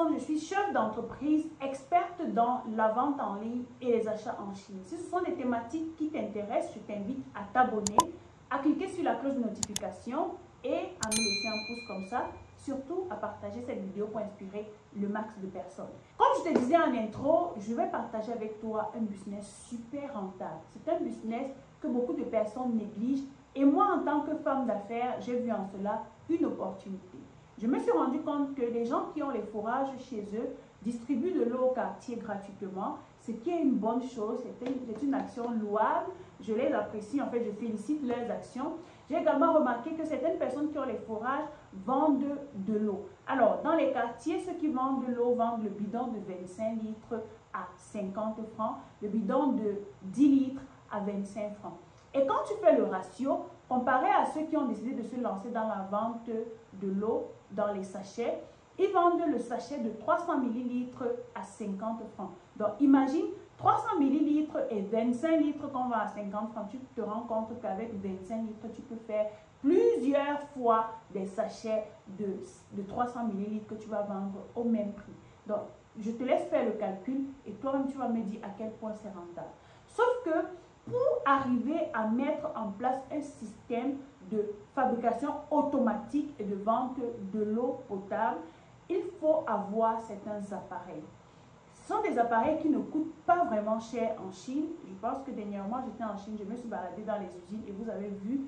personne, je suis chef d'entreprise, experte dans la vente en ligne et les achats en Chine. Si ce sont des thématiques qui t'intéressent, je t'invite à t'abonner, à cliquer sur la cloche de notification et à me laisser un pouce comme ça. Surtout à partager cette vidéo pour inspirer le max de personnes. Comme je te disais en intro, je vais partager avec toi un business super rentable. C'est un business que beaucoup de personnes négligent et moi en tant que femme d'affaires, j'ai vu en cela une opportunité. Je me suis rendu compte que les gens qui ont les fourrages chez eux distribuent de l'eau au quartier gratuitement, ce qui est une bonne chose, c'est une action louable. Je les apprécie, en fait, je félicite leurs actions. J'ai également remarqué que certaines personnes qui ont les fourrages vendent de l'eau. Alors, dans les quartiers, ceux qui vendent de l'eau vendent le bidon de 25 litres à 50 francs, le bidon de 10 litres à 25 francs. Et quand tu fais le ratio, comparé à ceux qui ont décidé de se lancer dans la vente de l'eau dans les sachets, ils vendent le sachet de 300 ml à 50 francs. Donc, imagine 300 ml et 25 litres qu'on va à 50 francs. Tu te rends compte qu'avec 25 litres, tu peux faire plusieurs fois des sachets de 300 ml que tu vas vendre au même prix. Donc, je te laisse faire le calcul et toi-même, tu vas me dire à quel point c'est rentable. Sauf que pour arriver à mettre en place un système de fabrication automatique et de vente de l'eau potable, il faut avoir certains appareils. Ce sont des appareils qui ne coûtent pas vraiment cher en Chine. Je pense que dernièrement, j'étais en Chine, je me suis baladée dans les usines et vous avez vu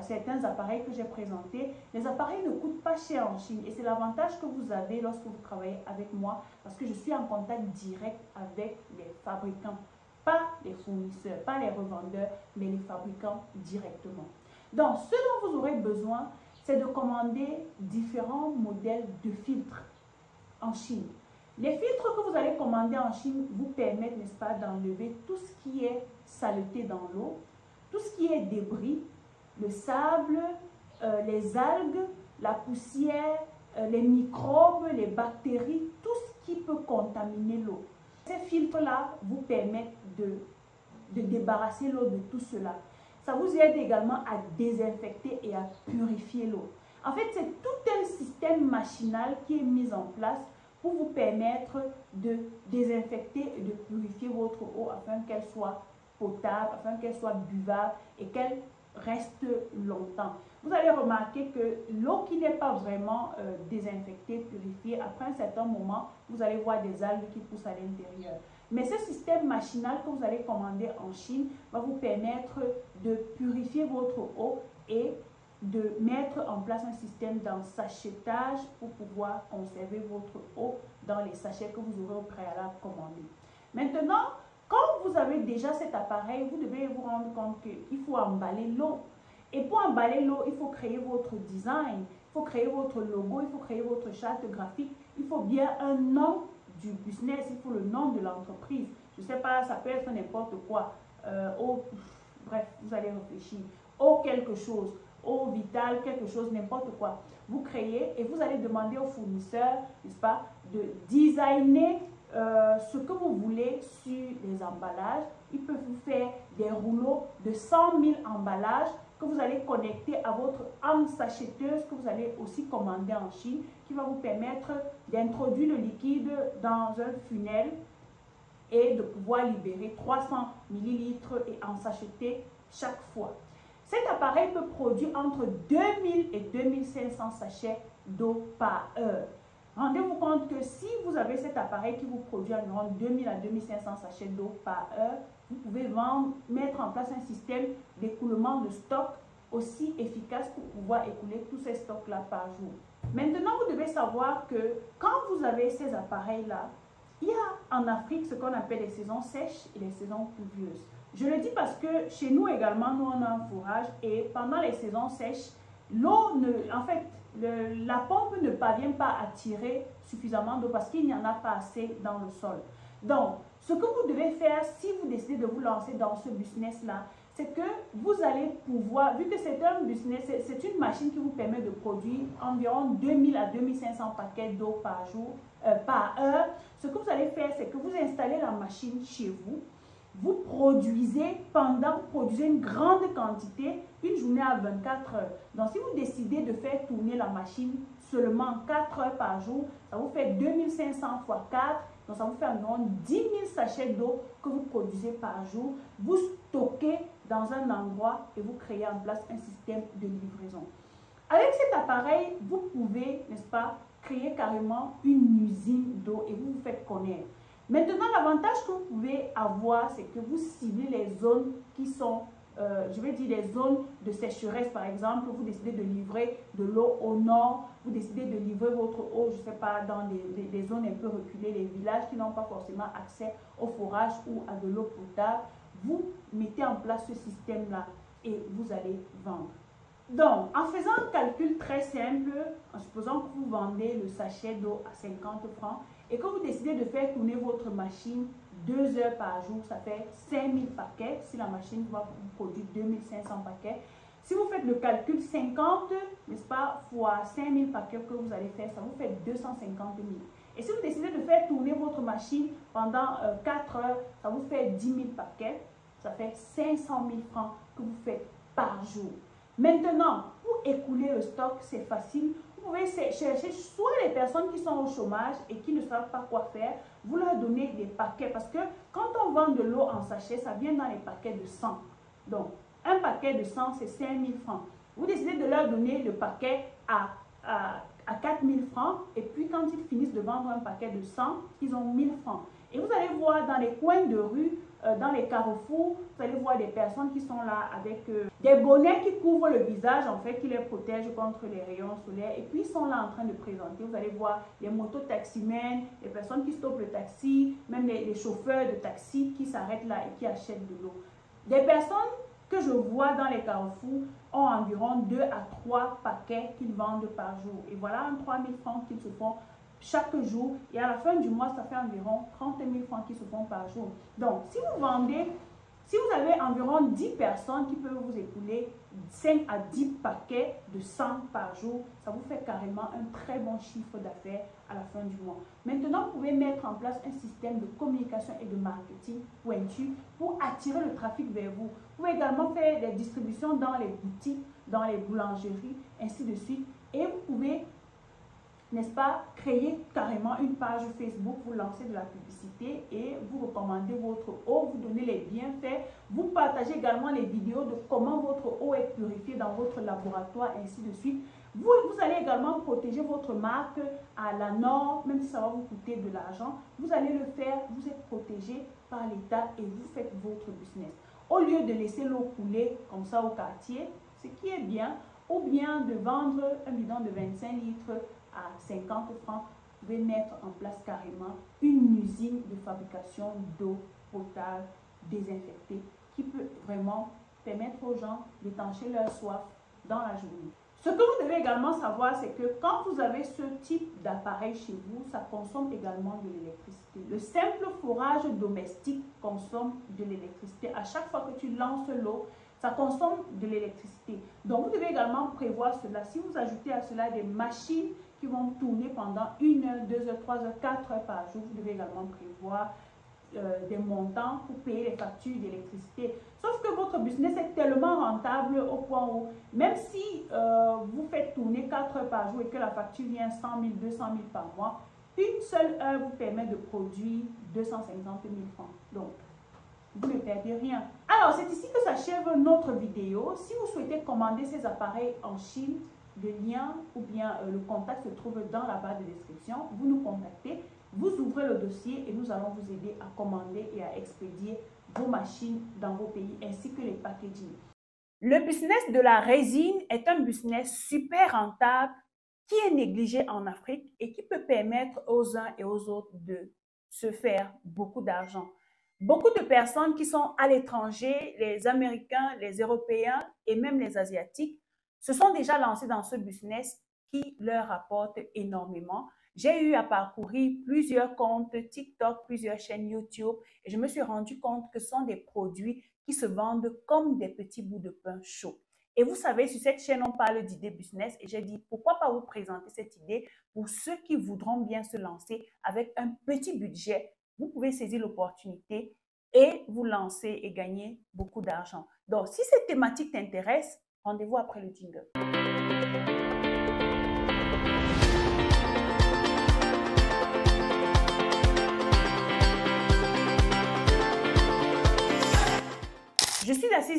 certains appareils que j'ai présentés. Les appareils ne coûtent pas cher en Chine et c'est l'avantage que vous avez lorsque vous travaillez avec moi parce que je suis en contact direct avec les fabricants. Pas les fournisseurs, pas les revendeurs, mais les fabricants directement. Donc, ce dont vous aurez besoin, c'est de commander différents modèles de filtres en Chine. Les filtres que vous allez commander en Chine vous permettent, n'est-ce pas, d'enlever tout ce qui est saleté dans l'eau, tout ce qui est débris, le sable, les algues, la poussière, les microbes, les bactéries, tout ce qui peut contaminer l'eau. Ces filtres-là vous permettent de débarrasser l'eau de tout cela. Ça vous aide également à désinfecter et à purifier l'eau. En fait, c'est tout un système machinal qui est mis en place pour vous permettre de désinfecter et de purifier votre eau afin qu'elle soit potable, afin qu'elle soit buvable et qu'elle reste longtemps. Vous allez remarquer que l'eau qui n'est pas vraiment désinfectée, purifiée, après un certain moment, vous allez voir des algues qui poussent à l'intérieur. Mais ce système machinal que vous allez commander en Chine va vous permettre de purifier votre eau et de mettre en place un système d'ensachettage pour pouvoir conserver votre eau dans les sachets que vous aurez au préalable commandés. Maintenant, quand vous avez déjà cet appareil, vous devez vous rendre compte qu'il faut emballer l'eau. Et pour emballer l'eau, il faut créer votre design, il faut créer votre logo, il faut créer votre charte graphique, il faut bien un nom du business, il faut le nom de l'entreprise. Je ne sais pas, ça peut être n'importe quoi. Bref, vous allez réfléchir. Quelque chose, vital, quelque chose, n'importe quoi. Vous créez et vous allez demander au fournisseur, n'est-ce pas, de designer ce que vous voulez sur les emballages. Ils peuvent vous faire des rouleaux de 100 000 emballages que vous allez connecter à votre ensachetteuse que vous allez aussi commander en Chine, qui va vous permettre d'introduire le liquide dans un funnel et de pouvoir libérer 300 ml et ensacheter chaque fois. Cet appareil peut produire entre 2000 et 2500 sachets d'eau par heure. Rendez-vous compte que si vous avez cet appareil qui vous produit environ 2000 à 2500 sachets d'eau par heure, vous pouvez mettre en place un système d'écoulement de stock aussi efficace pour pouvoir écouler tous ces stocks-là par jour. Maintenant, vous devez savoir que quand vous avez ces appareils-là, il y a en Afrique ce qu'on appelle les saisons sèches et les saisons pluvieuses. Je le dis parce que chez nous également, nous on a un fourrage et pendant les saisons sèches, l'eau la pompe ne parvient pas à tirer suffisamment d'eau parce qu'il n'y en a pas assez dans le sol. Donc, ce que vous devez faire si vous décidez de vous lancer dans ce business-là, c'est que vous allez pouvoir, vu que c'est un business, c'est une machine qui vous permet de produire environ 2000 à 2500 paquets d'eau par jour, par heure. Ce que vous allez faire, c'est que vous installez la machine chez vous. Vous produisez une grande quantité, une journée à 24 heures. Donc, si vous décidez de faire tourner la machine seulement 4 heures par jour, ça vous fait 2500 fois 4, donc ça vous fait environ 10 000 sachets d'eau que vous produisez par jour. Vous stockez dans un endroit et vous créez en place un système de livraison. Avec cet appareil, vous pouvez, n'est-ce pas, créer carrément une usine d'eau et vous vous faites connaître. Maintenant, l'avantage que vous pouvez avoir, c'est que vous ciblez les zones qui sont, je vais dire, les zones de sécheresse, par exemple. Vous décidez de livrer de l'eau au nord, vous décidez de livrer votre eau, je ne sais pas, dans des zones un peu reculées, les villages qui n'ont pas forcément accès au forage ou à de l'eau potable. Vous mettez en place ce système-là et vous allez vendre. Donc, en faisant un calcul très simple, en supposant que vous vendez le sachet d'eau à 50 francs et que vous décidez de faire tourner votre machine 2 heures par jour, ça fait 5000 paquets. Si la machine va vous produire 2500 paquets, si vous faites le calcul 50, n'est-ce pas, fois 5000 paquets que vous allez faire, ça vous fait 250 000. Et si vous décidez de faire tourner votre machine pendant 4 heures, ça vous fait 10 000 paquets, ça fait 500 000 francs que vous faites par jour. Maintenant, pour écouler le stock, c'est facile. Vous pouvez chercher soit les personnes qui sont au chômage et qui ne savent pas quoi faire, vous leur donnez des paquets. Parce que quand on vend de l'eau en sachet, ça vient dans les paquets de 100. Donc, un paquet de 100, c'est 5000 francs. Vous décidez de leur donner le paquet à 4000 francs. Et puis, quand ils finissent de vendre un paquet de 100, ils ont 1000 francs. Et vous allez voir dans les coins de rue, dans les carrefours, vous allez voir des personnes qui sont là avec des bonnets qui couvrent le visage, en fait, qui les protègent contre les rayons solaires. Et puis, ils sont là en train de présenter. Vous allez voir les motos-taximens, les personnes qui stoppent le taxi, même les chauffeurs de taxi qui s'arrêtent là et qui achètent de l'eau. Des personnes que je vois dans les carrefours ont environ 2 à 3 paquets qu'ils vendent par jour. Et voilà 3000 francs qu'ils se font chaque jour, et à la fin du mois, ça fait environ 30 000 francs qui se font par jour. Donc, si vous vendez, si vous avez environ 10 personnes qui peuvent vous écouler 5 à 10 paquets de 100 par jour, ça vous fait carrément un très bon chiffre d'affaires à la fin du mois. Maintenant, vous pouvez mettre en place un système de communication et de marketing pointu pour attirer le trafic vers vous. Vous pouvez également faire des distributions dans les boutiques, dans les boulangeries, ainsi de suite. Et vous pouvez, n'est-ce pas, créer carrément une page Facebook, vous lancez de la publicité et vous recommandez votre eau, vous donnez les bienfaits, vous partagez également les vidéos de comment votre eau est purifiée dans votre laboratoire, ainsi de suite. Vous allez également protéger votre marque à la norme, même si ça va vous coûter de l'argent, vous allez le faire, vous êtes protégé par l'État et vous faites votre business. Au lieu de laisser l'eau couler comme ça au quartier, ce qui est bien, ou bien de vendre un bidon de 25 litres à 50 francs, vous pouvez mettre en place carrément une usine de fabrication d'eau potable désinfectée qui peut vraiment permettre aux gens d'étancher leur soif dans la journée. Ce que vous devez également savoir, c'est que quand vous avez ce type d'appareil chez vous, ça consomme également de l'électricité. Le simple fourrage domestique consomme de l'électricité. À chaque fois que tu lances l'eau, ça consomme de l'électricité. Donc, vous devez également prévoir cela. Si vous ajoutez à cela des machines qui vont tourner pendant 1 heure, 2 heures, 3 heures, 4 heures par jour, vous devez également prévoir des montants pour payer les factures d'électricité. Sauf que votre business est tellement rentable au point où, même si vous faites tourner 4 heures par jour et que la facture vient 100 000, 200 000 par mois, une seule heure vous permet de produire 250 000 francs. Donc, vous ne perdez rien. Alors, c'est ici que s'achève notre vidéo. Si vous souhaitez commander ces appareils en Chine, le lien ou bien le contact se trouve dans la barre de description. Vous nous contactez, vous ouvrez le dossier et nous allons vous aider à commander et à expédier vos machines dans vos pays ainsi que les packaging. Le business de la résine est un business super rentable qui est négligé en Afrique et qui peut permettre aux uns et aux autres de se faire beaucoup d'argent. Beaucoup de personnes qui sont à l'étranger, les Américains, les Européens et même les Asiatiques, se sont déjà lancés dans ce business qui leur rapporte énormément. J'ai eu à parcourir plusieurs comptes TikTok, plusieurs chaînes YouTube et je me suis rendu compte que ce sont des produits qui se vendent comme des petits bouts de pain chaud. Et vous savez, sur cette chaîne, on parle d'idées business et j'ai dit pourquoi pas vous présenter cette idée pour ceux qui voudront bien se lancer avec un petit budget. Vous pouvez saisir l'opportunité et vous lancer et gagner beaucoup d'argent. Donc, si cette thématique t'intéresse, rendez-vous après le jingle.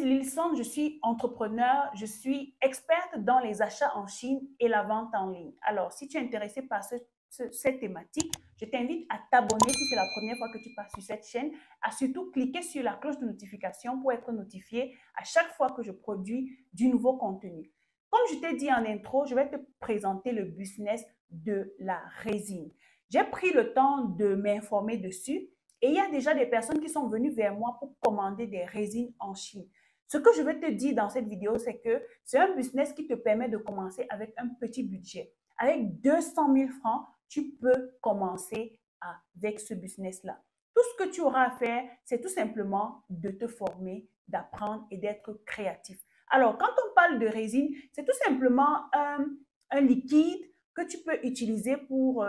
Lilson, je suis entrepreneur, je suis experte dans les achats en Chine et la vente en ligne. Alors, si tu es intéressé par cette thématique, je t'invite à t'abonner si c'est la première fois que tu passes sur cette chaîne, à surtout cliquer sur la cloche de notification pour être notifié à chaque fois que je produis du nouveau contenu. Comme je t'ai dit en intro, je vais te présenter le business de la résine. J'ai pris le temps de m'informer dessus et il y a déjà des personnes qui sont venues vers moi pour commander des résines en Chine. Ce que je vais te dire dans cette vidéo, c'est que c'est un business qui te permet de commencer avec un petit budget. Avec 200 000 francs, tu peux commencer avec ce business-là. Tout ce que tu auras à faire, c'est tout simplement de te former, d'apprendre et d'être créatif. Alors, quand on parle de résine, c'est tout simplement un liquide que tu peux utiliser pour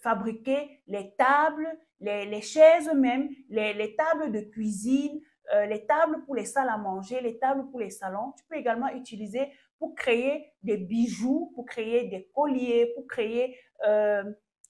fabriquer les tables, les chaises même, les tables de cuisine, les tables pour les salles à manger, les tables pour les salons. Tu peux également utiliser pour créer des bijoux, pour créer des colliers, pour créer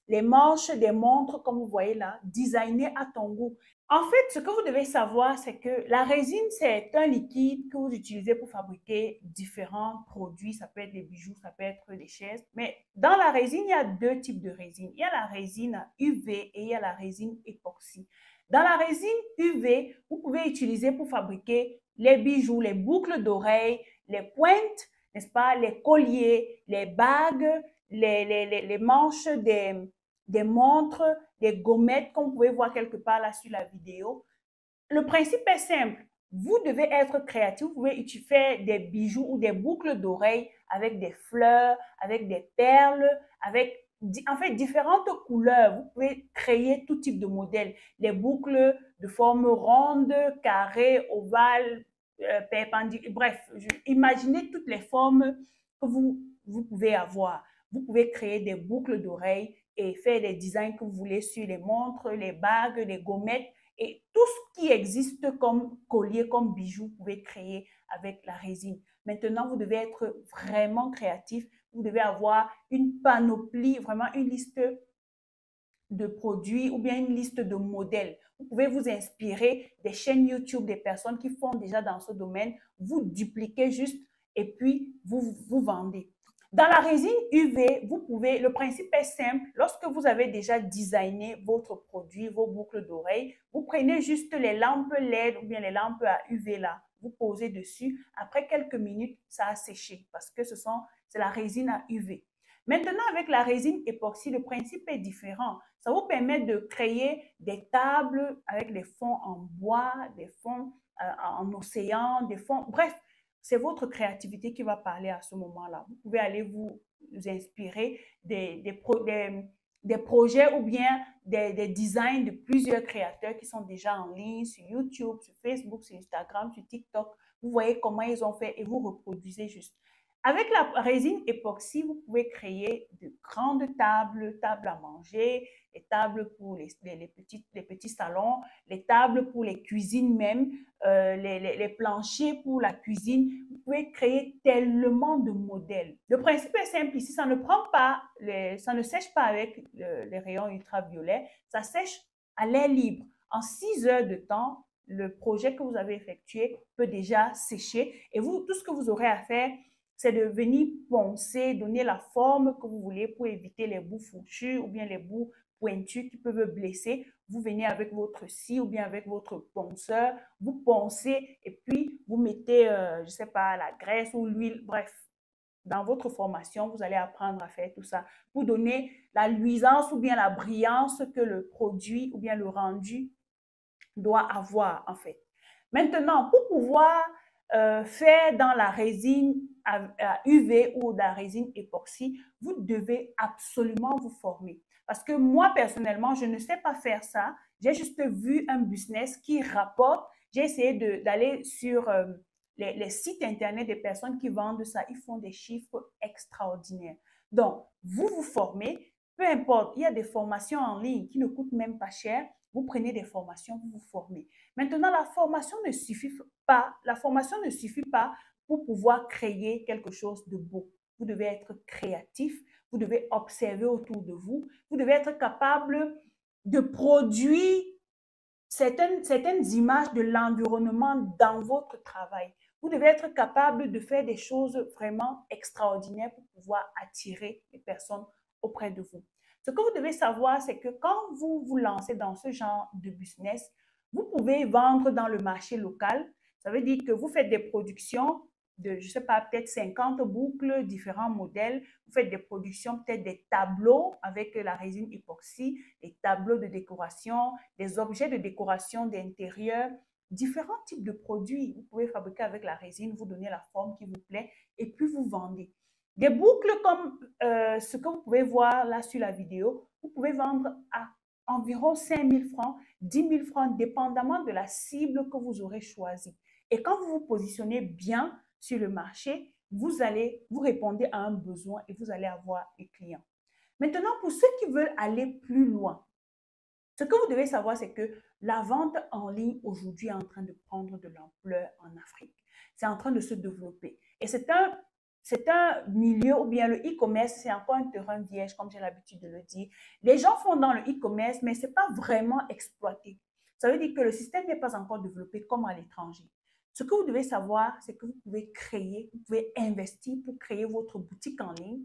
les manches des montres, comme vous voyez là, designées à ton goût. En fait, ce que vous devez savoir, c'est que la résine, c'est un liquide que vous utilisez pour fabriquer différents produits. Ça peut être des bijoux, ça peut être des chaises. Mais dans la résine, il y a deux types de résine. Il y a la résine UV et il y a la résine époxy. Dans la résine UV, vous pouvez utiliser pour fabriquer les bijoux, les boucles d'oreilles, les pointes, n'est-ce pas, les colliers, les bagues, les manches des montres, des gommettes, comme vous pouvez voir quelque part là sur la vidéo. Le principe est simple. Vous devez être créatif. Vous pouvez faire des bijoux ou des boucles d'oreilles avec des fleurs, avec des perles, avec en fait différentes couleurs. Vous pouvez créer tout type de modèle. Les boucles de forme ronde, carrée, ovale, perpendiculaire. Bref, imaginez toutes les formes que vous pouvez avoir. Vous pouvez créer des boucles d'oreilles et faire les designs que vous voulez sur les montres, les bagues, les gommettes et tout ce qui existe comme collier, comme bijoux, vous pouvez créer avec la résine. Maintenant, vous devez être vraiment créatif. Vous devez avoir une panoplie, vraiment une liste de produits ou bien une liste de modèles. Vous pouvez vous inspirer des chaînes YouTube des personnes qui font déjà dans ce domaine. Vous dupliquez juste et puis vous vendez. Dans la résine UV, le principe est simple. Lorsque vous avez déjà designé votre produit, vos boucles d'oreilles, vous prenez juste les lampes LED ou bien les lampes à UV là, vous posez dessus. Après quelques minutes, ça a séché parce que c'est la résine à UV. Maintenant, avec la résine époxy, le principe est différent. Ça vous permet de créer des tables avec des fonds en bois, des fonds en océan, des fonds... Bref, c'est votre créativité qui va parler à ce moment-là. Vous pouvez aller vous inspirer des projets ou bien des designs de plusieurs créateurs qui sont déjà en ligne sur YouTube, sur Facebook, sur Instagram, sur TikTok. Vous voyez comment ils ont fait et vous reproduisez juste. Avec la résine époxy, vous pouvez créer de grandes tables, tables à manger, les tables pour les petits salons, les tables pour les cuisines même, les planchers pour la cuisine. Vous pouvez créer tellement de modèles. Le principe est simple ici, ça ne sèche pas avec les rayons ultraviolets, ça sèche à l'air libre. En 6 heures de temps, le projet que vous avez effectué peut déjà sécher et tout ce que vous aurez à faire, c'est de venir poncer, donner la forme que vous voulez pour éviter les bouts fourchus ou bien les bouts pointus qui peuvent blesser. Vous venez avec votre scie ou bien avec votre ponceur, vous poncez et puis vous mettez, je ne sais pas, la graisse ou l'huile, bref. Dans votre formation, vous allez apprendre à faire tout ça pour donner la luisance ou bien la brillance que le produit ou bien le rendu doit avoir en fait. Maintenant, pour pouvoir faire dans la résine à UV ou de la résine époxy, vous devez absolument vous former. Parce que moi, personnellement, je ne sais pas faire ça. J'ai juste vu un business qui rapporte. J'ai essayé d'aller sur les sites internet des personnes qui vendent ça. Ils font des chiffres extraordinaires. Donc, vous vous formez. Peu importe, il y a des formations en ligne qui ne coûtent même pas cher. Vous prenez des formations, vous vous formez. Maintenant, la formation ne suffit pas. La formation ne suffit pas pour pouvoir créer quelque chose de beau. Vous devez être créatif, vous devez observer autour de vous, vous devez être capable de produire certaines images de l'environnement dans votre travail. Vous devez être capable de faire des choses vraiment extraordinaires pour pouvoir attirer les personnes auprès de vous. Ce que vous devez savoir, c'est que quand vous vous lancez dans ce genre de business, vous pouvez vendre dans le marché local. Ça veut dire que vous faites des productions de, je ne sais pas, peut-être 50 boucles, différents modèles. Vous faites des productions, peut-être des tableaux avec la résine époxy, des tableaux de décoration, des objets de décoration d'intérieur, différents types de produits. Vous pouvez fabriquer avec la résine, vous donner la forme qui vous plaît et puis vous vendez. Des boucles comme ce que vous pouvez voir là sur la vidéo, vous pouvez vendre à environ 5 000 francs, 10 000 francs, dépendamment de la cible que vous aurez choisie. Et quand vous vous positionnez bien sur le marché, vous répondez à un besoin et vous allez avoir des clients. Maintenant, pour ceux qui veulent aller plus loin, ce que vous devez savoir, c'est que la vente en ligne aujourd'hui est en train de prendre de l'ampleur en Afrique. C'est en train de se développer. Et c'est un milieu, ou bien le e-commerce, c'est encore un terrain vierge, comme j'ai l'habitude de le dire. Les gens font dans le e-commerce, mais ce n'est pas vraiment exploité. Ça veut dire que le système n'est pas encore développé comme à l'étranger. Ce que vous devez savoir, c'est que vous pouvez créer, vous pouvez investir pour créer votre boutique en ligne.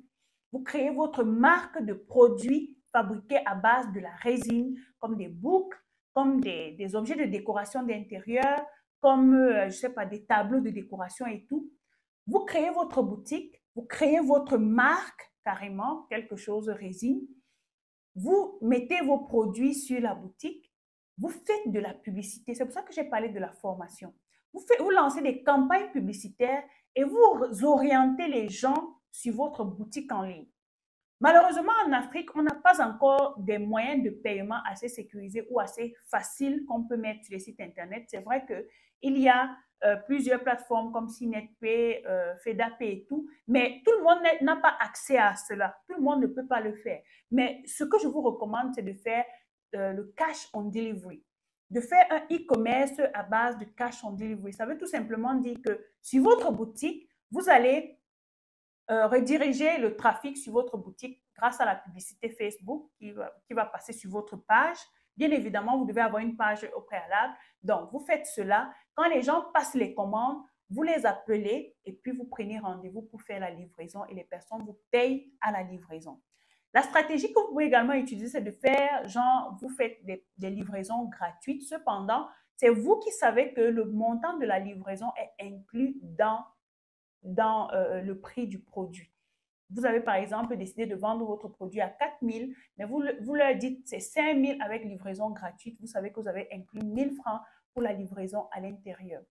Vous créez votre marque de produits fabriqués à base de la résine, comme des boucles, comme des objets de décoration d'intérieur, comme, je ne sais pas, des tableaux de décoration et tout. Vous créez votre boutique, vous créez votre marque carrément, quelque chose de résine. Vous mettez vos produits sur la boutique, vous faites de la publicité. C'est pour ça que j'ai parlé de la formation. Vous lancez des campagnes publicitaires et vous orientez les gens sur votre boutique en ligne. Malheureusement, en Afrique, on n'a pas encore des moyens de paiement assez sécurisés ou assez faciles qu'on peut mettre sur les sites Internet. C'est vrai qu'il y a plusieurs plateformes comme Sinetpay, FedaPay et tout, mais tout le monde n'a pas accès à cela. Tout le monde ne peut pas le faire. Mais ce que je vous recommande, c'est de faire le cash on delivery. De faire un e-commerce à base de cash on delivery. Ça veut tout simplement dire que sur votre boutique, vous allez rediriger le trafic sur votre boutique grâce à la publicité Facebook qui va passer sur votre page. Bien évidemment, vous devez avoir une page au préalable. Donc, vous faites cela. Quand les gens passent les commandes, vous les appelez et puis vous prenez rendez-vous pour faire la livraison et les personnes vous payent à la livraison. La stratégie que vous pouvez également utiliser, c'est de faire, genre, vous faites des livraisons gratuites. Cependant, c'est vous qui savez que le montant de la livraison est inclus dans le prix du produit. Vous avez par exemple décidé de vendre votre produit à 4 000, mais vous leur dites c'est 5 000 avec livraison gratuite. Vous savez que vous avez inclus 1 000 francs pour la livraison à l'intérieur.